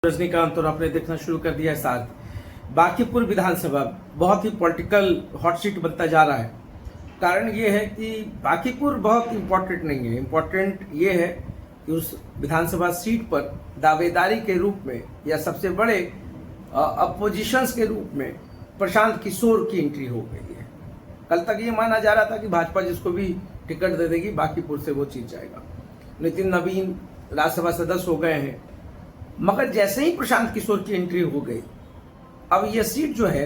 रजनीकांत और आपने देखना शुरू कर दिया है साथ। बांकीपुर विधानसभा बहुत ही पॉलिटिकल हॉट सीट बनता जा रहा है। कारण ये है कि बांकीपुर बहुत इम्पोर्टेंट नहीं है। इम्पोर्टेंट ये है कि उस विधानसभा सीट पर दावेदारी के रूप में या सबसे बड़े अपोजिशंस के रूप में प्रशांत किशोर की एंट्री हो गई है। कल तक ये माना जा रहा था कि भाजपा जिसको भी टिकट दे देगी बांकीपुर से वो जीत जाएगा। नितिन नवीन राज्यसभा सदस्य हो गए हैं, मगर जैसे ही प्रशांत किशोर की एंट्री हो गई, अब यह सीट जो है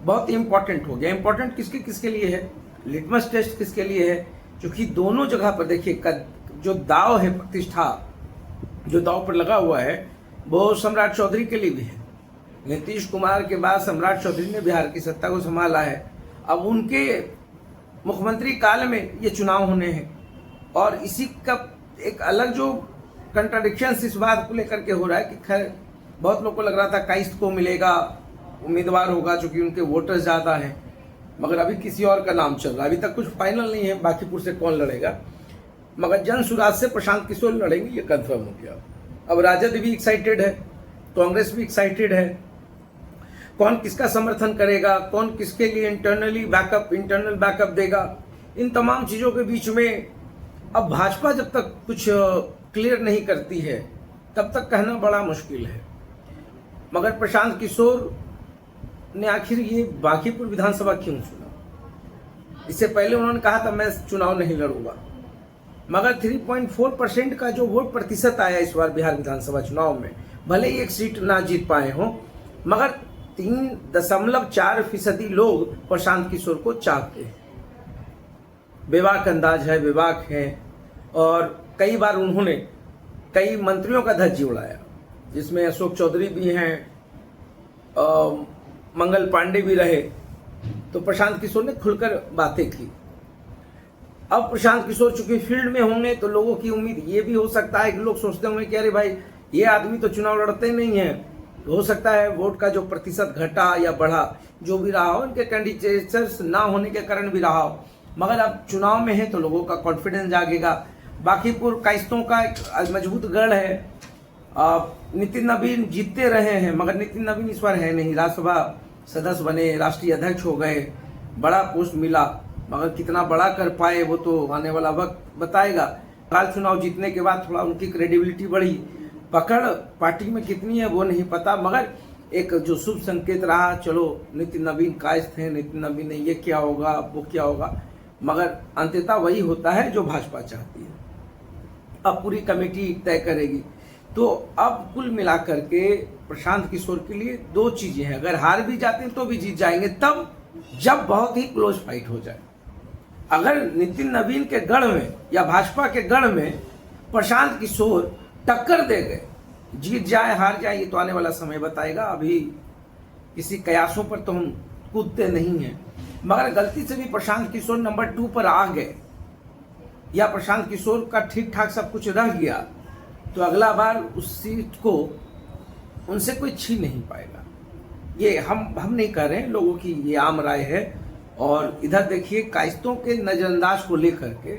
बहुत इंपॉर्टेंट हो गया। इंपॉर्टेंट किसके किसके लिए है, लिटमस टेस्ट किसके लिए है, क्योंकि दोनों जगह पर देखिए जो दाव है, प्रतिष्ठा जो दाव पर लगा हुआ है वो सम्राट चौधरी के लिए भी है। नीतीश कुमार के बाद सम्राट चौधरी ने बिहार की सत्ता को संभाला है। अब उनके मुख्यमंत्री काल में ये चुनाव होने हैं और इसी का एक अलग जो कंट्राडिक्शंस इस बात को लेकर के हो रहा है कि खैर बहुत लोगों को लग रहा था काइस्ट को मिलेगा, उम्मीदवार होगा चूंकि उनके वोटर्स ज़्यादा हैं, मगर अभी किसी और का नाम चल रहा है। अभी तक कुछ फाइनल नहीं है बांकीपुर से कौन लड़ेगा, मगर जन सुराज से प्रशांत किशोर लड़ेंगे, ये कंफर्म हो गया। अब राजद भी एक्साइटेड है, कांग्रेस भी एक्साइटेड है। कौन किसका समर्थन करेगा, कौन किसके लिए इंटरनल बैकअप देगा, इन तमाम चीज़ों के बीच में अब भाजपा जब तक कुछ क्लियर नहीं करती है तब तक कहना बड़ा मुश्किल है। मगर प्रशांत किशोर ने आखिर ये बांकीपुर विधानसभा क्यों चुना? इससे पहले उन्होंने कहा था मैं चुनाव नहीं लड़ूंगा, मगर 3.4% का जो वोट प्रतिशत आया इस बार बिहार विधानसभा चुनाव में, भले ही एक सीट ना जीत पाए हों, मगर 3.4% लोग प्रशांत किशोर को चाहते हैं। बेबाक अंदाज है, बेबाक है, और कई बार उन्होंने कई मंत्रियों का धज्जी उड़ाया, जिसमें अशोक चौधरी भी हैं, मंगल पांडे भी रहे। तो प्रशांत किशोर ने खुलकर बातें की। अब प्रशांत किशोर चूंकि फील्ड में होंगे तो लोगों की उम्मीद ये भी हो सकता है कि लोग सोचते होंगे कि अरे भाई ये आदमी तो चुनाव लड़ते नहीं है, हो सकता है वोट का जो प्रतिशत घटा या बढ़ा, जो भी रहा हो, इनके कैंडिडेट्स ना होने के कारण भी रहा हो, मगर अब चुनाव में है तो लोगों का कॉन्फिडेंस जागेगा। बांकीपुर काइस्तों का एक मजबूत गढ़ है। नितिन नवीन जीतते रहे हैं, मगर नितिन नवीन इस बार है नहीं, राज्यसभा सदस्य बने, राष्ट्रीय अध्यक्ष हो गए, बड़ा पोस्ट मिला, मगर कितना बड़ा कर पाए वो तो आने वाला वक्त बताएगा। काल चुनाव जीतने के बाद थोड़ा उनकी क्रेडिबिलिटी बढ़ी, पकड़ पार्टी में कितनी है वो नहीं पता, मगर एक जो शुभ संकेत रहा, चलो नितिन नवीन कायस्थ हैं, नितिन नवीन ने ये क्या होगा वो क्या होगा, मगर अंततः वही होता है जो भाजपा चाहती है। अब पूरी कमेटी तय करेगी। तो अब कुल मिलाकर के प्रशांत किशोर के लिए दो चीजें हैं, अगर हार भी जाते हैं तो भी जीत जाएंगे तब जब बहुत ही क्लोज फाइट हो जाए। अगर नितिन नवीन के गढ़ में या भाजपा के गढ़ में प्रशांत किशोर टक्कर दे गए, जीत जाए हार जाए ये तो आने वाला समय बताएगा। अभी किसी कयासों पर तो हम कूदते नहीं हैं, मगर गलती से भी प्रशांत किशोर नंबर 2 पर आ गए या प्रशांत किशोर का ठीक ठाक सब कुछ रह गया तो अगला बार उस सीट को उनसे कोई छीन नहीं पाएगा। ये हम नहीं कह रहे हैं, लोगों की ये आम राय है। और इधर देखिए काइस्तों के नजरअंदाज को लेकर के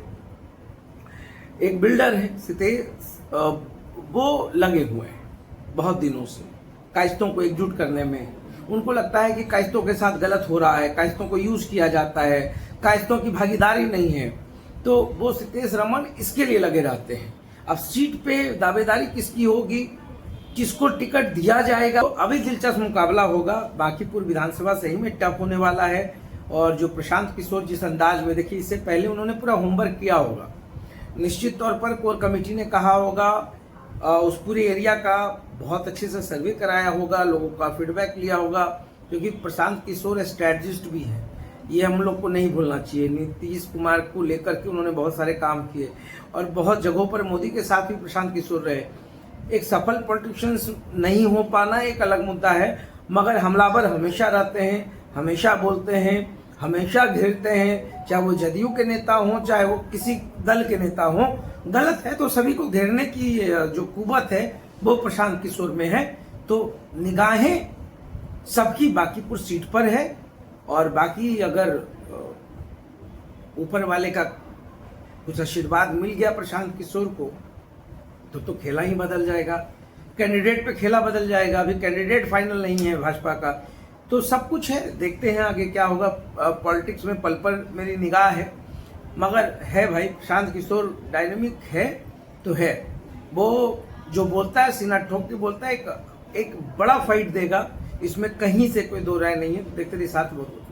एक बिल्डर है सितेश, वो लगे हुए हैं बहुत दिनों से काइस्तों को एकजुट करने में। उनको लगता है कि काइस्तों के साथ गलत हो रहा है, काइस्तों को यूज किया जाता है, काइस्तों की भागीदारी नहीं है, तो वो सितेश रमन इसके लिए लगे रहते हैं। अब सीट पे दावेदारी किसकी होगी, किसको टिकट दिया जाएगा, तो अभी दिलचस्प मुकाबला होगा। बांकीपुर विधानसभा सही में टफ होने वाला है। और जो प्रशांत किशोर जिस अंदाज में, देखिए इससे पहले उन्होंने पूरा होमवर्क किया होगा, निश्चित तौर पर कोर कमेटी ने कहा होगा, उस पूरे एरिया का बहुत अच्छे से सर्वे कराया होगा, लोगों का फीडबैक लिया होगा, क्योंकि प्रशांत किशोर स्ट्रैटेजिस्ट भी है, ये हम लोग को नहीं भूलना चाहिए। नीतीश कुमार को लेकर के उन्होंने बहुत सारे काम किए और बहुत जगहों पर मोदी के साथ भी प्रशांत किशोर रहे। एक सफल पॉलिटिशियंस नहीं हो पाना एक अलग मुद्दा है, मगर हमलावर हमेशा रहते हैं, हमेशा बोलते हैं, हमेशा घेरते हैं, चाहे वो जदयू के नेता हों, चाहे वो किसी दल के नेता हों। गलत है तो सभी को घेरने की जो कुवत है वो प्रशांत किशोर में है। तो निगाहें सबकी बांकीपुर सीट पर है, और बाकी अगर ऊपर वाले का कुछ आशीर्वाद मिल गया प्रशांत किशोर को तो खेला ही बदल जाएगा। कैंडिडेट पे खेला बदल जाएगा, अभी कैंडिडेट फाइनल नहीं है भाजपा का। तो सब कुछ है, देखते हैं आगे क्या होगा। पॉलिटिक्स में पल पल मेरी निगाह है, मगर है भाई प्रशांत किशोर डायनेमिक है तो है। वो जो बोलता है सीना ठोक के बोलता है, एक बड़ा फाइट देगा, इसमें कहीं से कोई दो राय नहीं है। देखते रहिए साथ बहुत।